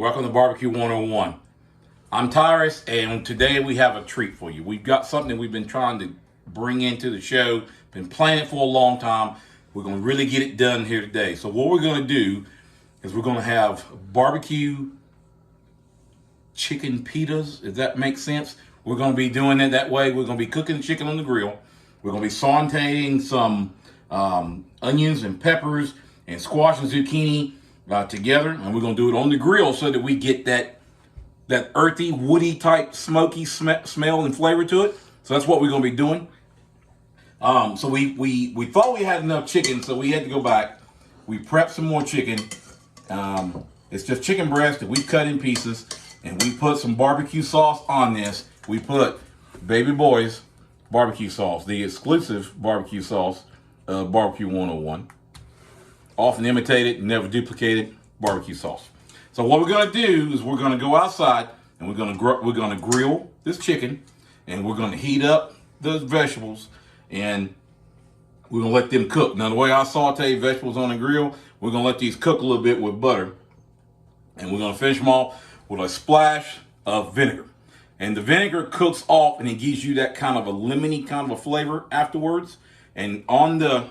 welcome to BBQ 101. I'm Tyres, and today we have a treat for you. We've got something we've been trying to bring into the show, been planning for a long time. We're going to really get it done here today. So what we're going to do is we're going to have barbecue chicken pitas, if that makes sense. We're going to be doing it that way. We're going to be cooking the chicken on the grill. We're going to be sauteing some onions and peppers and squash and zucchini together, and we're going to do it on the grill so that we get that earthy, woody type, smoky smell and flavor to it. So that's what we're going to be doing. So we thought we had enough chicken, so we had to go back. We prepped some more chicken. It's just chicken breast that we cut in pieces, and we put some barbecue sauce on this. We put Baby Boy's barbecue sauce, the exclusive barbecue sauce of BBQ 101. Often imitated, never duplicated barbecue sauce. So what we're going to do is we're going to go outside and we're going to grill this chicken, and we're going to heat up the vegetables, and we're going to let them cook. Now, the way I saute vegetables on the grill, we're going to let these cook a little bit with butter, and we're going to finish them off with a splash of vinegar. And the vinegar cooks off, and it gives you that kind of a lemony kind of a flavor afterwards. And on the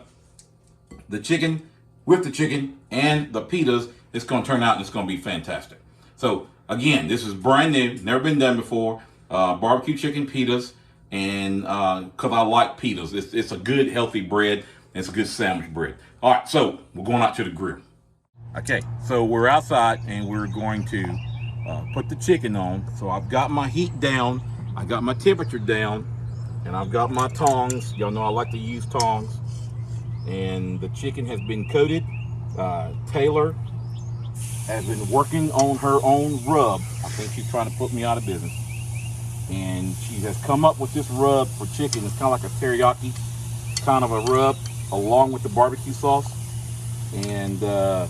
chicken, with the chicken and the pitas, it's going to turn out and it's going to be fantastic. So again, this is brand new, never been done before. Barbecue chicken pitas, and because I like pitas, it's a good healthy bread. It's a good sandwich bread. All right, so we're going out to the grill. Okay, so we're outside and we're going to put the chicken on. So I've got my heat down, I got my temperature down, and I've got my tongs. Y'all know I like to use tongs. And the chicken has been coated. Taylor has been working on her own rub. I think she's trying to put me out of business. And she has come up with this rub for chicken. It's kind of like a teriyaki kind of a rub along with the barbecue sauce. And so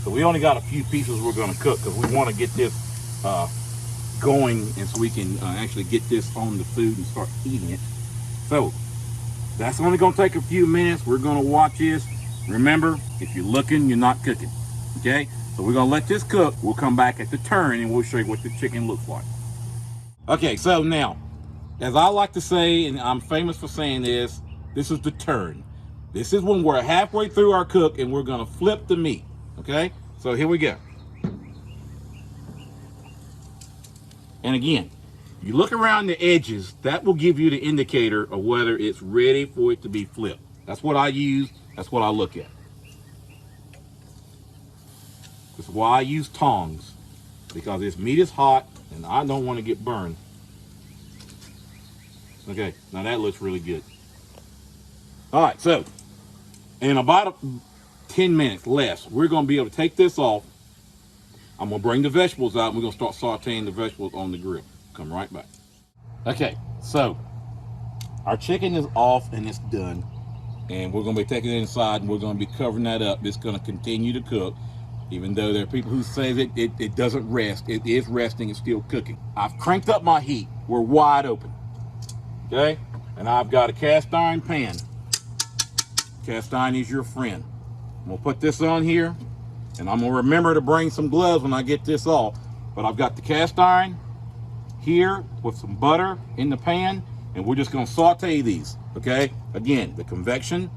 we only got a few pieces we're going to cook because we want to get this going, and so we can actually get this on the food and start eating it. So that's only going to take a few minutes. We're going to watch this. Remember, if you're looking, you're not cooking. Okay, so we're going to let this cook. We'll come back at the turn and we'll show you what the chicken looks like. Okay, so now, as I like to say, and I'm famous for saying this is the turn. This is when we're halfway through our cook and we're going to flip the meat. Okay, so here we go. And again, you look around the edges, that will give you the indicator of whether it's ready for it to be flipped. That's what I use, that's what I look at. That's why I use tongs, because this meat is hot and I don't want to get burned. Okay, now that looks really good. All right, so in about 10 minutes less, we're going to be able to take this off. I'm going to bring the vegetables out, and we're going to start sauteing the vegetables on the grill. Come right back. Okay, so our chicken is off and it's done. And we're going to be taking it inside, and we're going to be covering that up. It's going to continue to cook, even though there are people who say that it doesn't rest. It is resting, it's still cooking. I've cranked up my heat. We're wide open. Okay, and I've got a cast iron pan. Cast iron is your friend. I'm going to put this on here. And I'm going to remember to bring some gloves when I get this off. But I've got the cast iron here with some butter in the pan. And we're just going to saute these. Okay? Again, the convection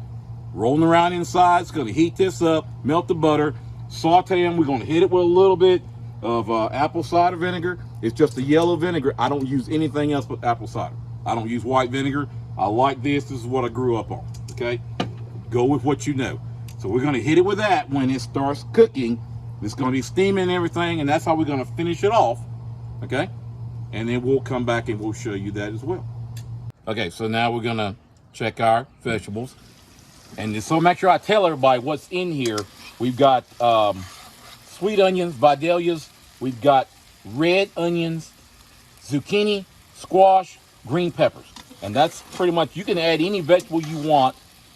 rolling around inside. It's going to heat this up, melt the butter, saute them. We're going to hit it with a little bit of apple cider vinegar. It's just a yellow vinegar. I don't use anything else but apple cider. I don't use white vinegar. I like this. This is what I grew up on. Okay? Go with what you know. So we're going to hit it with that when it starts cooking. It's going to be steaming and everything, and that's how we're going to finish it off, okay? And then we'll come back and we'll show you that as well. Okay, so now we're going to check our vegetables. And so make sure I tell everybody what's in here. We've got sweet onions, vidalias. We've got red onions, zucchini, squash, green peppers. And that's pretty much, you can add any vegetable you want.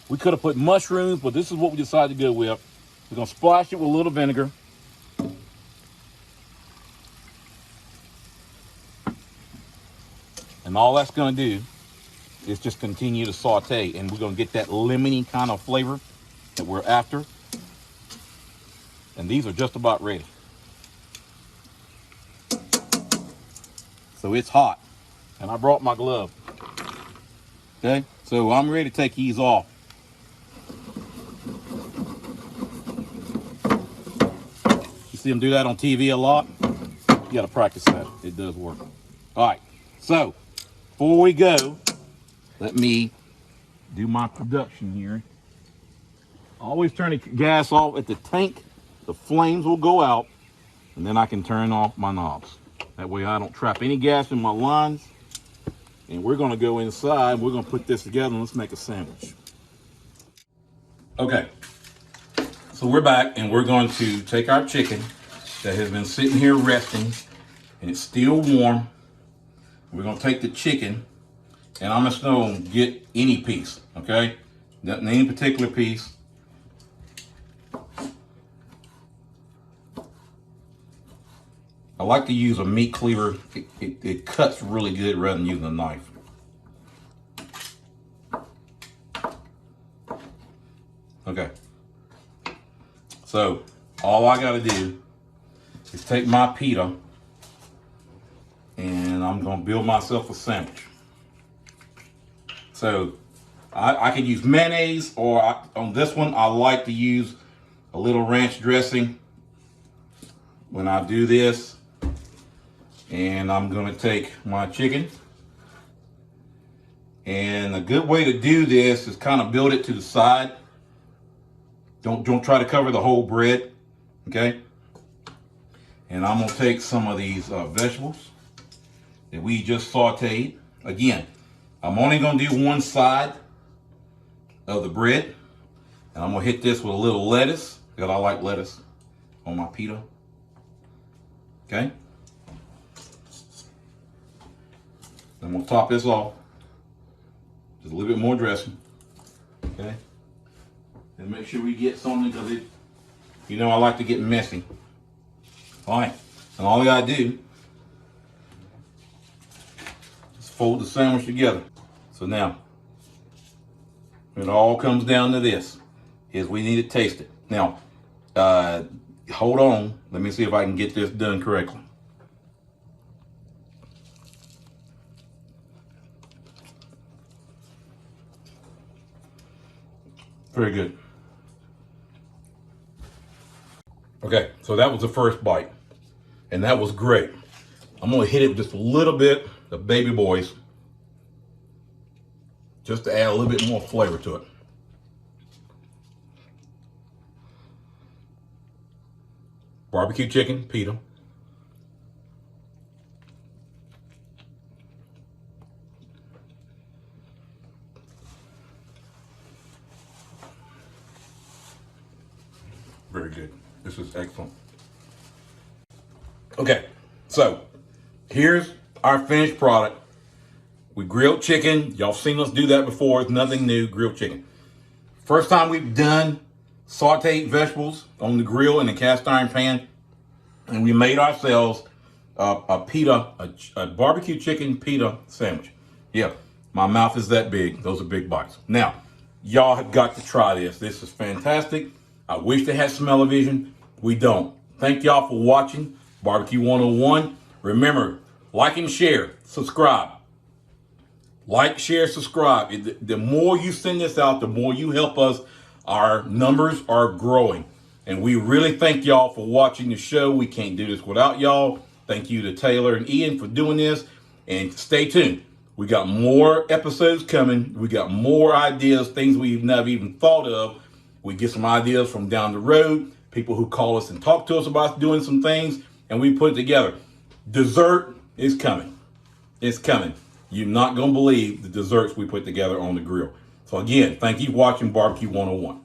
We could have put mushrooms, but this is what we decided to go with. We're going to splash it with a little vinegar. And all that's going to do is just continue to saute, and we're going to get that lemony kind of flavor that we're after. And these are just about ready. So it's hot. And I brought my glove. Okay, so I'm ready to take these off. You see them do that on TV a lot? You gotta practice that. It does work. All right, so before we go, let me do my production here. Always turn the gas off at the tank. The flames will go out, and then I can turn off my knobs. That way I don't trap any gas in my lines. And we're gonna go inside. We're gonna put this together and let's make a sandwich. Okay, so we're back and we're going to take our chicken that has been sitting here resting and it's still warm. We're gonna take the chicken and I'm just gonna get any piece, okay? Not any particular piece. I like to use a meat cleaver. It cuts really good rather than using a knife. Okay. So all I gotta do is take my pita and I'm gonna build myself a sandwich. So I could use mayonnaise, or on this one I like to use a little ranch dressing when I do this. And I'm gonna take my chicken. And a good way to do this is kind of build it to the side. Don't try to cover the whole bread, okay? And I'm gonna take some of these vegetables that we just sauteed. Again, I'm only gonna do one side of the bread. And I'm gonna hit this with a little lettuce, because I like lettuce on my pita, okay? I'm gonna top this off. Just a little bit more dressing. Okay? And make sure we get something, because you know I like to get messy. Alright, and all I gotta do is fold the sandwich together. So now, it all comes down to this, is we need to taste it. Now, hold on, let me see if I can get this done correctly. Very good. Okay, so that was the first bite, and that was great. I'm gonna hit it with just a little bit of Baby Boys, just to add a little bit more flavor to it. Barbecue chicken pita. Very good. This is excellent. Okay, so here's our finished product. We grilled chicken. Y'all seen us do that before. It's nothing new, grilled chicken. First time we've done sauteed vegetables on the grill in a cast iron pan. And we made ourselves a pita, a barbecue chicken pita sandwich. Yeah, my mouth is that big. Those are big bites. Now, y'all have got to try this. This is fantastic. I wish they had smell-o-vision. We don't. Thank y'all for watching BBQ 101. Remember, like and share, subscribe. Like, share, subscribe. The more you send this out, the more you help us. Our numbers are growing. And we really thank y'all for watching the show. We can't do this without y'all. Thank you to Taylor and Ian for doing this. And stay tuned. We got more episodes coming. We got more ideas, things we've never even thought of. We get some ideas from down the road, people who call us and talk to us about doing some things, and we put it together. Dessert is coming. It's coming. You're not going to believe the desserts we put together on the grill. So again, thank you for watching BBQ 101.